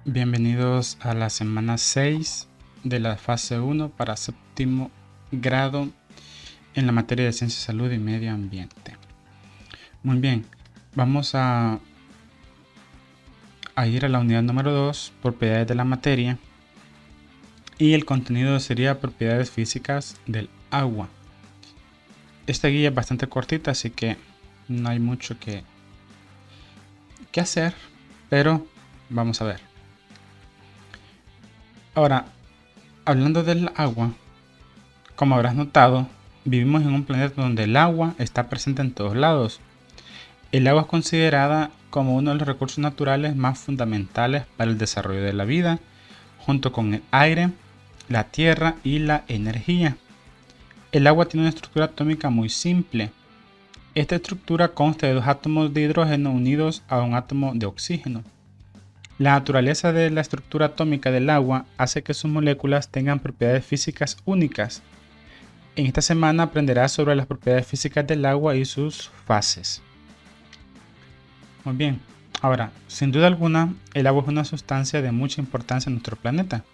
Bienvenidos a la semana 6 de la fase 1 para séptimo grado en la materia de Ciencia, Salud y Medio Ambiente. Muy bien, vamos a ir a la unidad número 2, propiedades de la materia, y el contenido sería propiedades físicas del agua. Esta guía es bastante cortita, así que no hay mucho que hacer, pero vamos a ver. Ahora, hablando del agua, como habrás notado, vivimos en un planeta donde el agua está presente en todos lados. El agua es considerada como uno de los recursos naturales más fundamentales para el desarrollo de la vida, junto con el aire, la tierra y la energía. El agua tiene una estructura atómica muy simple. Esta estructura consta de dos átomos de hidrógeno unidos a un átomo de oxígeno. La naturaleza de la estructura atómica del agua hace que sus moléculas tengan propiedades físicas únicas. En esta semana aprenderás sobre las propiedades físicas del agua y sus fases. Muy bien, ahora, sin duda alguna, el agua es una sustancia de mucha importancia en nuestro planeta,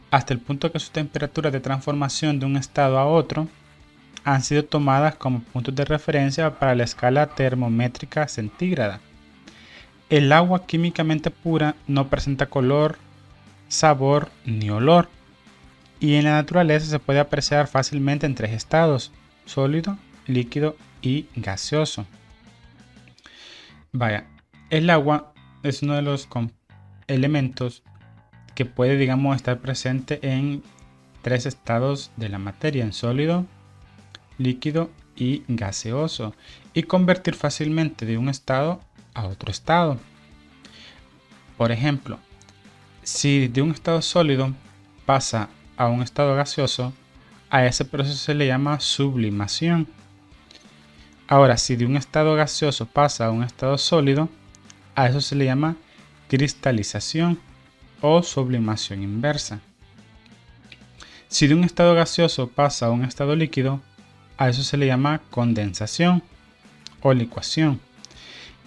hasta el punto que sus temperaturas de transformación de un estado a otro han sido tomadas como puntos de referencia para la escala termométrica centígrada. El agua químicamente pura no presenta color, sabor ni olor, y en la naturaleza se puede apreciar fácilmente en tres estados: sólido, líquido y gaseoso. Vaya, el agua es uno de los elementos que puede, estar presente en tres estados de la materia: en sólido, líquido y gaseoso, y convertir fácilmente de un estado a otro estado. Por ejemplo, si de un estado sólido pasa a un estado gaseoso, a ese proceso se le llama sublimación. Ahora, si de un estado gaseoso pasa a un estado sólido, a eso se le llama cristalización o sublimación inversa. Si de un estado gaseoso pasa a un estado líquido, a eso se le llama condensación o licuación.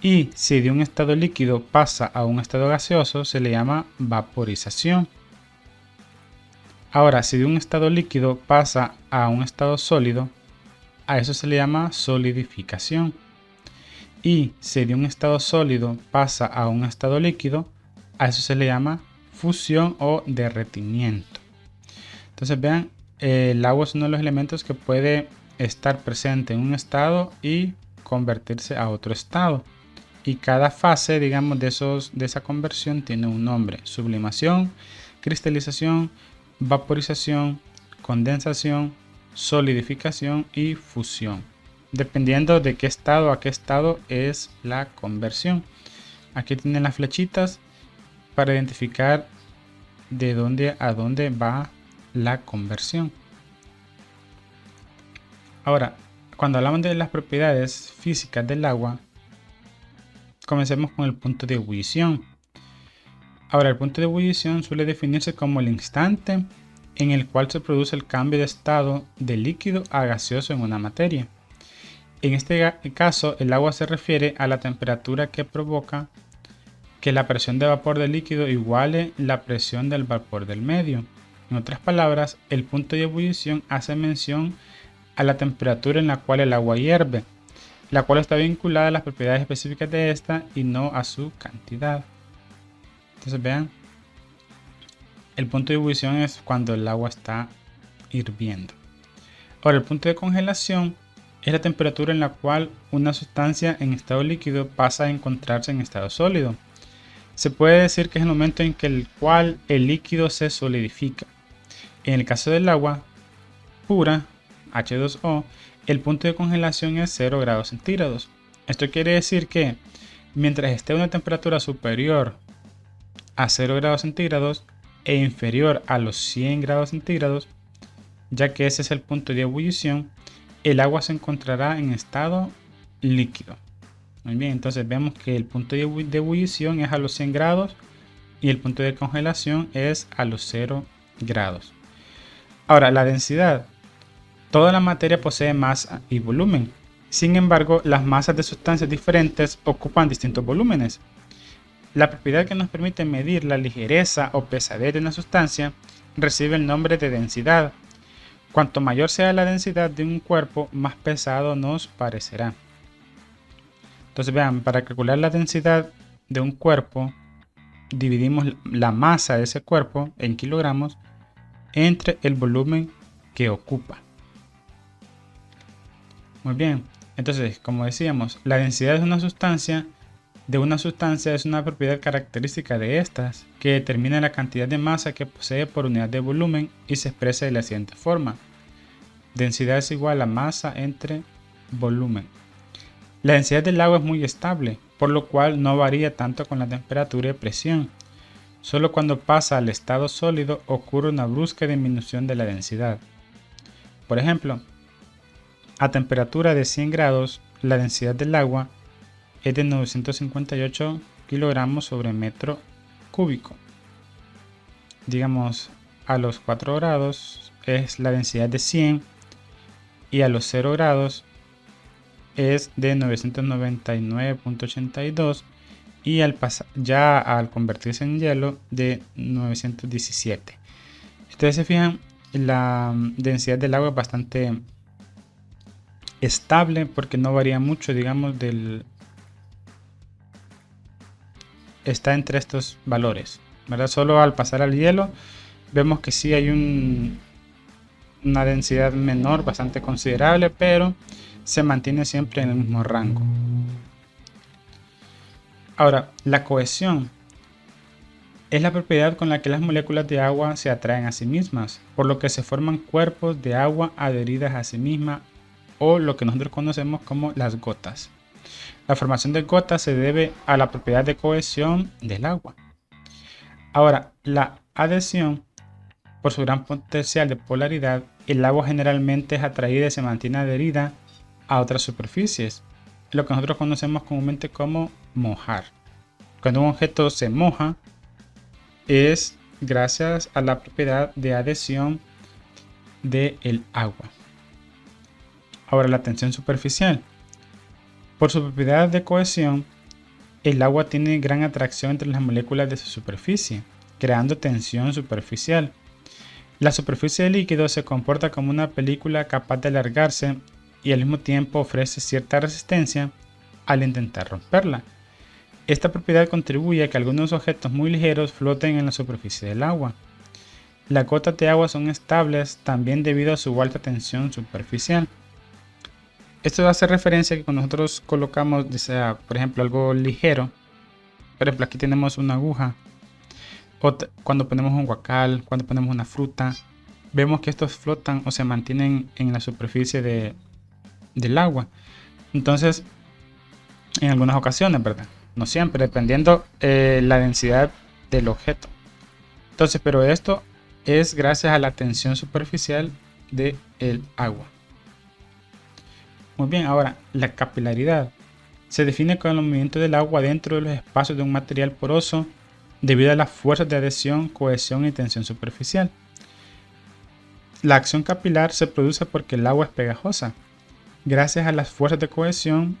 Y si de un estado líquido pasa a un estado gaseoso, se le llama vaporización. Ahora, si de un estado líquido pasa a un estado sólido, a eso se le llama solidificación. Y si de un estado sólido pasa a un estado líquido, a eso se le llama fusión o derretimiento. Entonces vean, el agua es uno de los elementos que puede estar presente en un estado y convertirse a otro estado. Y cada fase, de esa conversión tiene un nombre: sublimación, cristalización, vaporización, condensación, solidificación y fusión, dependiendo de qué estado a qué estado es la conversión. Aquí tienen las flechitas para identificar de dónde a dónde va la conversión. Ahora, cuando hablamos de las propiedades físicas del agua, comencemos con el punto de ebullición. Ahora, el punto de ebullición suele definirse como el instante en el cual se produce el cambio de estado de líquido a gaseoso en una materia. En este caso, el agua se refiere a la temperatura que provoca que la presión de vapor del líquido iguale la presión del vapor del medio. En otras palabras, el punto de ebullición hace mención a la temperatura en la cual el agua hierve, la cual está vinculada a las propiedades específicas de esta y no a su cantidad. Entonces vean, el punto de ebullición es cuando el agua está hirviendo. Ahora, el punto de congelación es la temperatura en la cual una sustancia en estado líquido pasa a encontrarse en estado sólido. Se puede decir que es el momento en el cual el líquido se solidifica. En el caso del agua pura, H2O, el punto de congelación es 0 grados centígrados. Esto quiere decir que mientras esté a una temperatura superior a 0 grados centígrados e inferior a los 100 grados centígrados, ya que ese es el punto de ebullición, el agua se encontrará en estado líquido. Muy bien, entonces vemos que el punto de ebullición es a los 100 grados y el punto de congelación es a los 0 grados. Ahora, la densidad. Toda la materia posee masa y volumen. Sin embargo, las masas de sustancias diferentes ocupan distintos volúmenes. La propiedad que nos permite medir la ligereza o pesadez de una sustancia recibe el nombre de densidad. Cuanto mayor sea la densidad de un cuerpo, más pesado nos parecerá. Entonces vean, para calcular la densidad de un cuerpo, dividimos la masa de ese cuerpo en kilogramos entre el volumen que ocupa. Muy bien, entonces como decíamos, la densidad de una sustancia es una propiedad característica de estas que determina la cantidad de masa que posee por unidad de volumen y se expresa de la siguiente forma. Densidad es igual a masa entre volumen. La densidad del agua es muy estable, por lo cual no varía tanto con la temperatura y presión. Solo cuando pasa al estado sólido ocurre una brusca disminución de la densidad. Por ejemplo, a temperatura de 100 grados, la densidad del agua es de 958 kilogramos sobre metro cúbico. Digamos, a los 4 grados es la densidad de 100 y a los 0 grados es de 999.82 y ya al convertirse en hielo de 917. Si ustedes se fijan, la densidad del agua es bastante estable porque no varía mucho, digamos, está entre estos valores, ¿verdad? Solo al pasar al hielo vemos que sí hay una densidad menor bastante considerable, pero se mantiene siempre en el mismo rango. Ahora, la cohesión es la propiedad con la que las moléculas de agua se atraen a sí mismas, por lo que se forman cuerpos de agua adheridas a sí mismas, o lo que nosotros conocemos como las gotas. La formación de gotas se debe a la propiedad de cohesión del agua. Ahora, la adhesión, por su gran potencial de polaridad, el agua generalmente es atraída y se mantiene adherida a otras superficies, lo que nosotros conocemos comúnmente como mojar. Cuando un objeto se moja, es gracias a la propiedad de adhesión del agua. Ahora, la tensión superficial. Por su propiedad de cohesión, el agua tiene gran atracción entre las moléculas de su superficie, creando tensión superficial. La superficie del líquido se comporta como una película capaz de alargarse y al mismo tiempo ofrece cierta resistencia al intentar romperla. Esta propiedad contribuye a que algunos objetos muy ligeros floten en la superficie del agua. Las gotas de agua son estables también debido a su alta tensión superficial. Esto hace referencia a que cuando nosotros colocamos, por ejemplo, algo ligero, por ejemplo, aquí tenemos una aguja, o cuando ponemos un guacal, cuando ponemos una fruta, vemos que estos flotan o se mantienen en la superficie del agua. Entonces, en algunas ocasiones, ¿verdad? No siempre, dependiendo la densidad del objeto. Entonces, pero esto es gracias a la tensión superficial del agua. Muy bien, ahora la capilaridad se define como el movimiento del agua dentro de los espacios de un material poroso debido a las fuerzas de adhesión, cohesión y tensión superficial. La acción capilar se produce porque el agua es pegajosa. Gracias a las fuerzas de cohesión,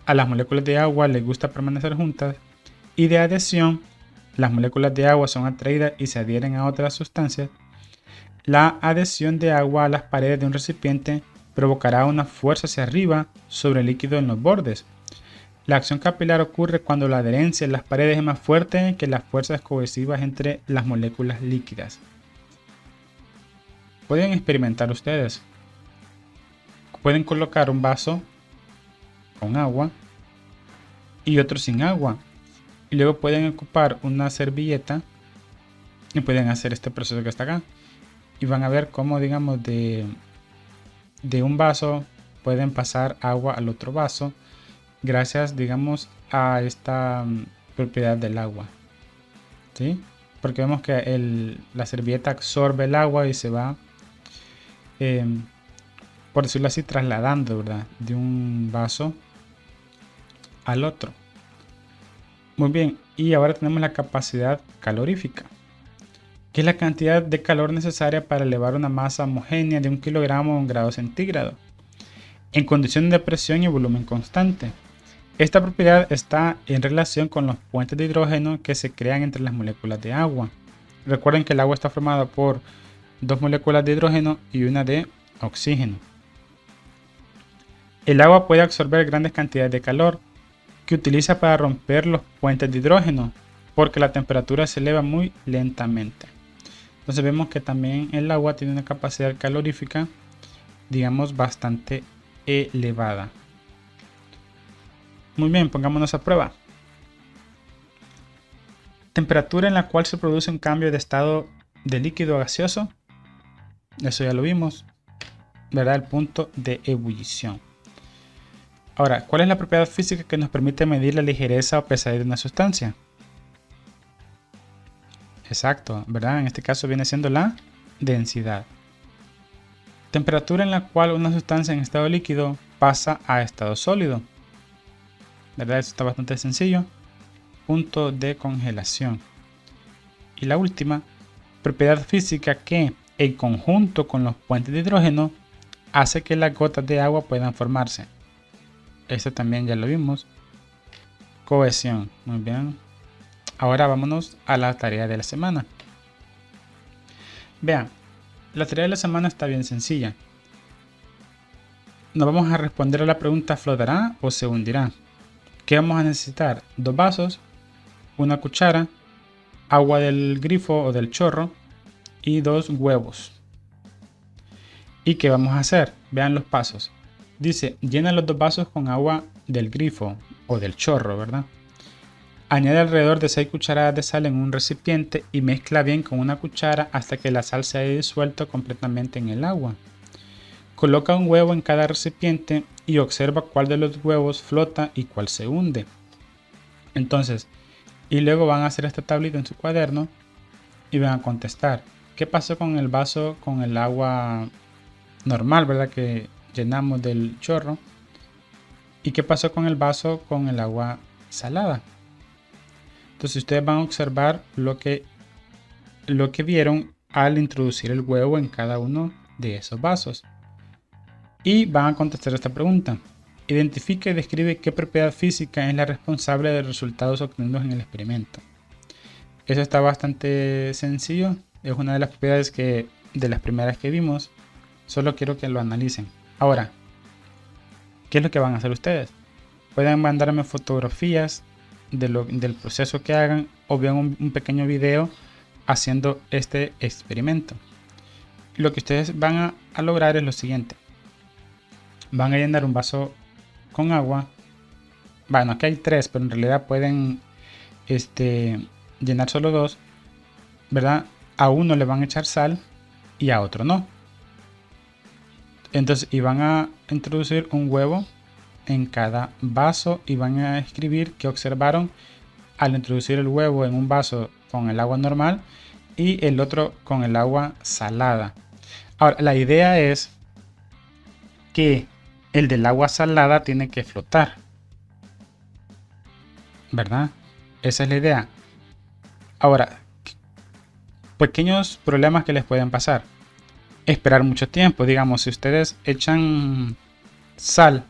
a las moléculas de agua les gusta permanecer juntas, y de adhesión, las moléculas de agua son atraídas y se adhieren a otras sustancias. La adhesión de agua a las paredes de un recipiente provocará una fuerza hacia arriba sobre el líquido en los bordes. La acción capilar ocurre cuando la adherencia en las paredes es más fuerte que las fuerzas cohesivas entre las moléculas líquidas. Pueden experimentar ustedes. Pueden colocar un vaso con agua y otro sin agua. Y luego pueden ocupar una servilleta y pueden hacer este proceso que está acá. Y van a ver cómo, digamos, de un vaso pueden pasar agua al otro vaso gracias, digamos, a esta propiedad del agua, ¿sí? Porque vemos que la servilleta absorbe el agua y se va, por decirlo así, trasladando, ¿verdad?, de un vaso al otro. Muy bien, y ahora tenemos la capacidad calorífica, que es la cantidad de calor necesaria para elevar una masa homogénea de 1 kilogramo a 1 grado centígrado, en condiciones de presión y volumen constante. Esta propiedad está en relación con los puentes de hidrógeno que se crean entre las moléculas de agua. Recuerden que el agua está formada por dos moléculas de hidrógeno y una de oxígeno. El agua puede absorber grandes cantidades de calor que utiliza para romper los puentes de hidrógeno porque la temperatura se eleva muy lentamente. Entonces vemos que también el agua tiene una capacidad calorífica, digamos, bastante elevada. Muy bien, pongámonos a prueba. Temperatura en la cual se produce un cambio de estado de líquido a gaseoso. Eso ya lo vimos, ¿verdad? El punto de ebullición. Ahora, ¿cuál es la propiedad física que nos permite medir la ligereza o pesadez de una sustancia? Exacto, ¿verdad? En este caso viene siendo la densidad. Temperatura en la cual una sustancia en estado líquido pasa a estado sólido. ¿Verdad? Esto está bastante sencillo. Punto de congelación. Y la última, propiedad física que, en conjunto con los puentes de hidrógeno, hace que las gotas de agua puedan formarse. Esto también ya lo vimos. Cohesión. Muy bien. Ahora vámonos a la tarea de la semana. Vean, la tarea de la semana está bien sencilla. Nos vamos a responder a la pregunta: ¿flotará o se hundirá? ¿Qué vamos a necesitar? 2 vasos, una cuchara, agua del grifo o del chorro y 2 huevos. ¿Y qué vamos a hacer? Vean los pasos. Dice, llena los 2 vasos con agua del grifo o del chorro, ¿verdad? Añade alrededor de 6 cucharadas de sal en un recipiente y mezcla bien con una cuchara hasta que la sal se haya disuelto completamente en el agua. Coloca un huevo en cada recipiente y observa cuál de los huevos flota y cuál se hunde. Entonces, y luego van a hacer esta tablita en su cuaderno y van a contestar. ¿Qué pasó con el vaso con el agua normal, verdad? Que llenamos del chorro. ¿Y qué pasó con el vaso con el agua salada? Entonces ustedes van a observar lo que vieron al introducir el huevo en cada uno de esos vasos. Y van a contestar esta pregunta. Identifica y describe qué propiedad física es la responsable de los resultados obtenidos en el experimento. Eso está bastante sencillo. Es una de las propiedades de las primeras que vimos. Solo quiero que lo analicen. Ahora, ¿qué es lo que van a hacer ustedes? Pueden mandarme fotografías del proceso que hagan o vean un pequeño video haciendo este experimento. Lo que ustedes van a lograr es lo siguiente. Van a llenar un vaso con agua. Bueno, aquí hay 3, pero en realidad pueden llenar solo 2, ¿verdad? A uno le van a echar sal y a otro no. Entonces, y van a introducir un huevo en cada vaso y van a escribir qué observaron al introducir el huevo en un vaso con el agua normal y el otro con el agua salada. Ahora, la idea es que el del agua salada tiene que flotar, ¿verdad? Esa es la idea. Ahora, pequeños problemas que les pueden pasar. Esperar mucho tiempo. Digamos, si ustedes echan sal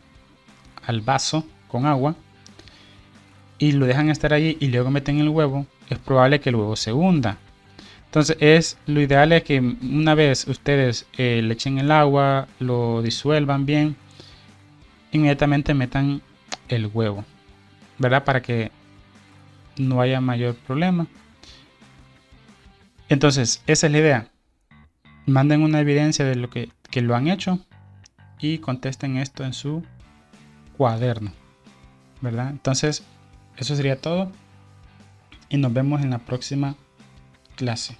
al vaso con agua y lo dejan estar allí y luego meten el huevo, es probable que el huevo se hunda. Entonces lo ideal es que una vez ustedes le echen el agua, lo disuelvan bien, inmediatamente metan el huevo, ¿verdad? Para que no haya mayor problema. Entonces esa es la idea. Manden una evidencia de lo que lo han hecho y contesten esto en su cuaderno, ¿verdad? Entonces eso sería todo y nos vemos en la próxima clase.